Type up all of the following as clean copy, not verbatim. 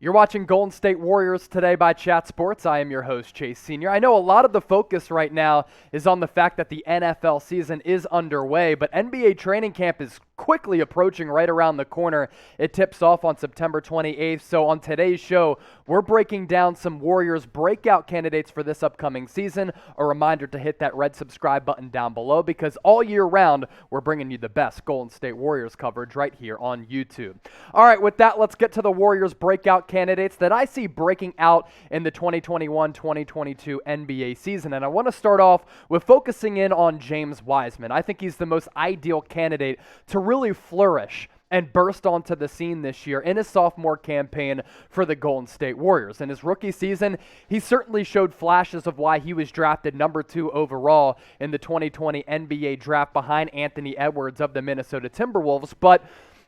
You're watching Golden State Warriors today by Chat Sports. I am your host, Chase Sr. I know a lot of the focus right now is on the fact that the NFL season is underway, but NBA training camp is quickly approaching right around the corner. It tips off on September 28th. So on today's show, we're breaking down some Warriors breakout candidates for this upcoming season. A reminder to hit that red subscribe button down below because all year round, we're bringing you the best Golden State Warriors coverage right here on YouTube. All right, with that, let's get to the Warriors breakout candidates that I see breaking out in the 2021-2022 NBA season. And I want to start off with focusing in on James Wiseman. I think he's the most ideal candidate to really flourish and burst onto the scene this year in his sophomore campaign for the Golden State Warriors. In his rookie season, he certainly showed flashes of why he was drafted number 2 overall in the 2020 NBA draft behind Anthony Edwards of the Minnesota Timberwolves, but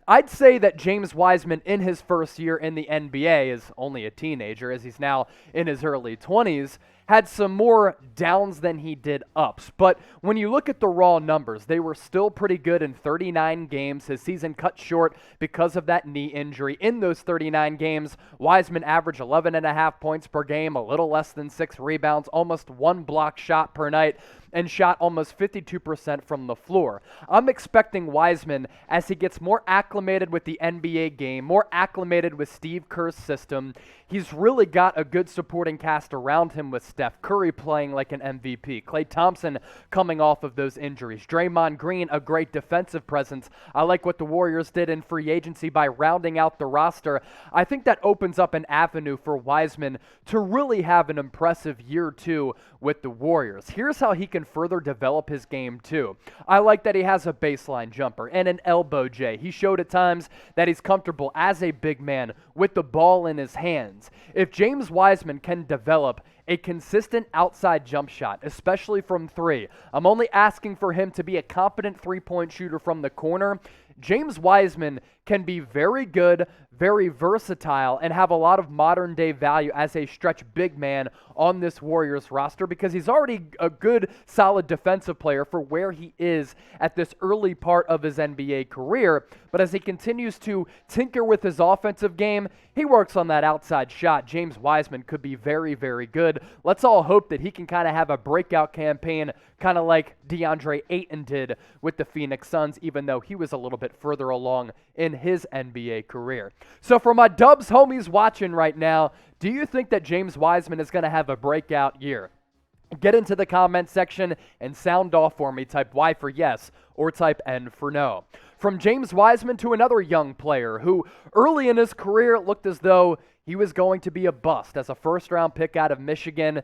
I'd say that James Wiseman in his first year in the NBA, is only a teenager as he's now in his early 20s, had some more downs than he did ups. But when you look at the raw numbers, they were still pretty good in 39 games. His season cut short because of that knee injury. In those 39 games, Wiseman averaged 11.5 points per game, a little less than 6 rebounds, almost 1 block shot per night, and shot almost 52% from the floor. I'm expecting Wiseman, as he gets more acclimated with the NBA game, more acclimated with Steve Kerr's system, he's really got a good supporting cast around him with Steph Curry playing like an MVP, Klay Thompson coming off of those injuries, Draymond Green, a great defensive presence. I like what the Warriors did in free agency by rounding out the roster. I think that opens up an avenue for Wiseman to really have an impressive year 2 with the Warriors. Here's how he can further develop his game too. I like that he has a baseline jumper and an elbow J. He showed at times that he's comfortable as a big man with the ball in his hands. If James Wiseman can develop a consistent outside jump shot, especially from 3, I'm only asking for him to be a competent three-point shooter from the corner. James Wiseman can be very good, very versatile, and have a lot of modern-day value as a stretch big man on this Warriors roster because he's already a good, solid defensive player for where he is at this early part of his NBA career. But as he continues to tinker with his offensive game, he works on that outside shot. James Wiseman could be very, very good. Let's all hope that he can kind of have a breakout campaign, kind of like DeAndre Ayton did with the Phoenix Suns, even though he was a little bit further along in his NBA career. So for my Dubs homies watching right now, do you think that James Wiseman is going to have a breakout year? Get into the comment section and sound off for me. Type Y for yes or type N for no. From James Wiseman to another young player who early in his career looked as though he was going to be a bust as a first-round pick out of Michigan.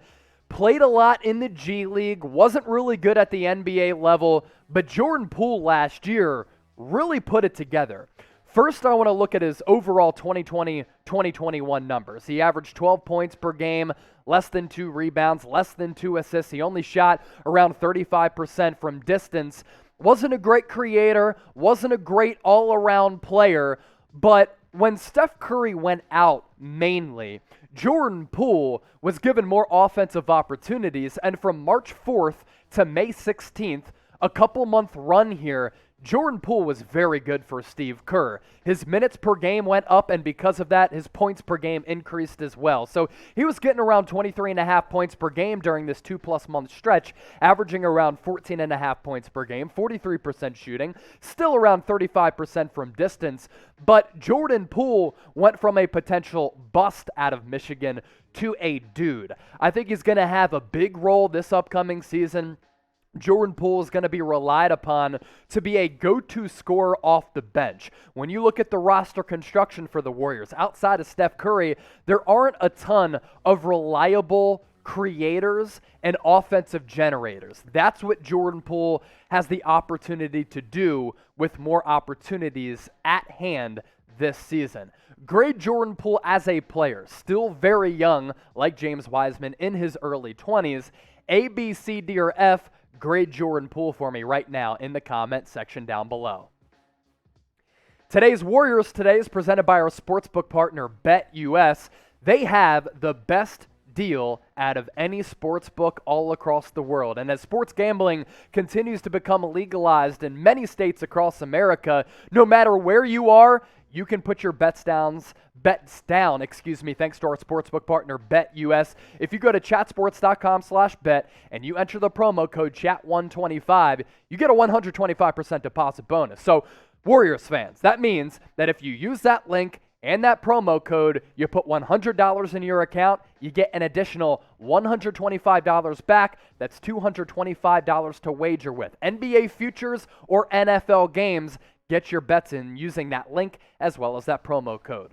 Played a lot in the G League, wasn't really good at the NBA level, but Jordan Poole last year really put it together. First, I want to look at his overall 2020-2021 numbers. He averaged 12 points per game, less than 2 rebounds, less than 2 assists. He only shot around 35% from distance. Wasn't a great creator, wasn't a great all-around player, but when Steph Curry went out mainly, Jordan Poole was given more offensive opportunities, and from March 4th to May 16th, a couple-month run here, Jordan Poole was very good for Steve Kerr. His minutes per game went up, and because of that, his points per game increased as well. So he was getting around 23.5 points per game during this 2+ month stretch, averaging around 14.5 points per game, 43% shooting, still around 35% from distance. But Jordan Poole went from a potential bust out of Michigan to a dude. I think he's going to have a big role this upcoming season. Jordan Poole is going to be relied upon to be a go-to scorer off the bench. When you look at the roster construction for the Warriors, outside of Steph Curry, there aren't a ton of reliable creators and offensive generators. That's what Jordan Poole has the opportunity to do with more opportunities at hand this season. Grade Jordan Poole as a player, still very young, like James Wiseman in his early 20s. A, B, C, D, or F, grade Jordan Poole for me right now in the comment section down below. Today's Warriors Today is presented by our sportsbook partner, BetUS. They have the best deal out of any sports book all across the world. And as sports gambling continues to become legalized in many states across America, no matter where you are, you can put your bets down, thanks to our sportsbook partner, BetUS. If you go to chatsports.com/bet and you enter the promo code CHAT125, you get a 125% deposit bonus. So, Warriors fans, that means that if you use that link and that promo code, you put $100 in your account, you get an additional $125 back. That's $225 to wager with. NBA futures or NFL games, get your bets in using that link as well as that promo code.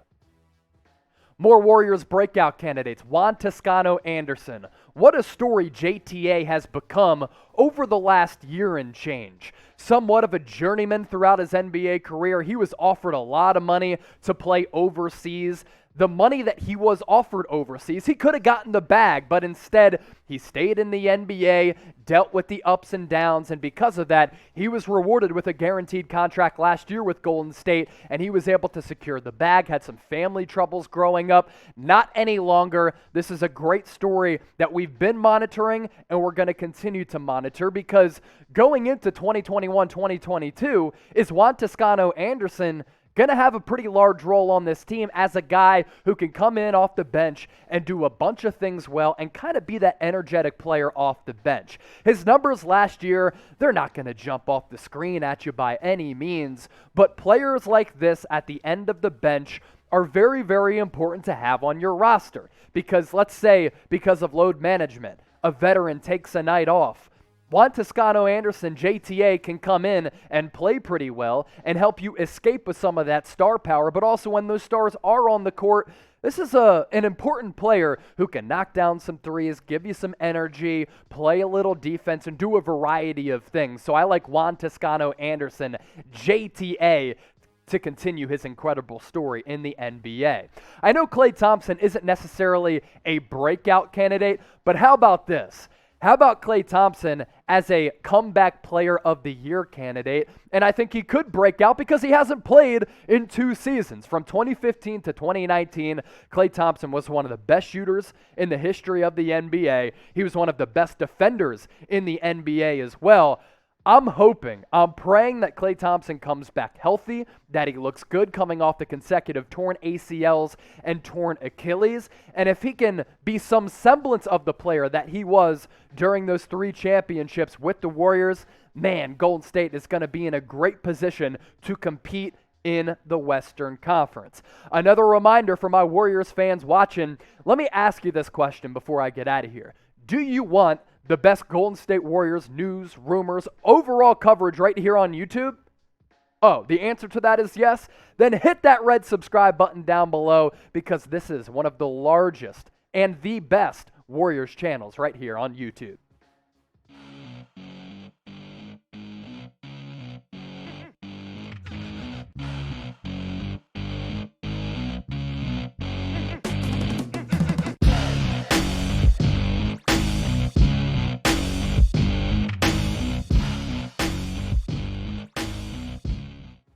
More Warriors breakout candidates. Juan Toscano-Anderson. What a story JTA has become over the last year and change. Somewhat of a journeyman throughout his NBA career, he was offered a lot of money to play overseas. The money that he was offered overseas, he could have gotten the bag, but instead he stayed in the NBA, dealt with the ups and downs, and because of that, he was rewarded with a guaranteed contract last year with Golden State, and he was able to secure the bag, had some family troubles growing up. Not any longer. This is a great story that we've been monitoring, and we're going to continue to monitor, because going into 2021-2022, is Juan Toscano-Anderson going to have a pretty large role on this team as a guy who can come in off the bench and do a bunch of things well and kind of be that energetic player off the bench. His numbers last year, they're not going to jump off the screen at you by any means, but players like this at the end of the bench are very, very important to have on your roster, because let's say because of load management, a veteran takes a night off. Juan Toscano-Anderson, JTA, can come in and play pretty well and help you escape with some of that star power, but also when those stars are on the court, this is an important player who can knock down some threes, give you some energy, play a little defense, and do a variety of things. So I like Juan Toscano-Anderson, JTA, to continue his incredible story in the NBA. I know Klay Thompson isn't necessarily a breakout candidate, but how about this? How about Klay Thompson as a comeback player of the year candidate? And I think he could break out because he hasn't played in 2 seasons. From 2015 to 2019, Klay Thompson was one of the best shooters in the history of the NBA. He was one of the best defenders in the NBA as well. I'm praying that Klay Thompson comes back healthy, that he looks good coming off the consecutive torn ACLs and torn Achilles, and if he can be some semblance of the player that he was during those 3 championships with the Warriors, man, Golden State is going to be in a great position to compete in the Western Conference. Another reminder for my Warriors fans watching, let me ask you this question before I get out of here. Do you want the best Golden State Warriors news, rumors, overall coverage right here on YouTube? Oh, the answer to that is yes? Then hit that red subscribe button down below, because this is one of the largest and the best Warriors channels right here on YouTube.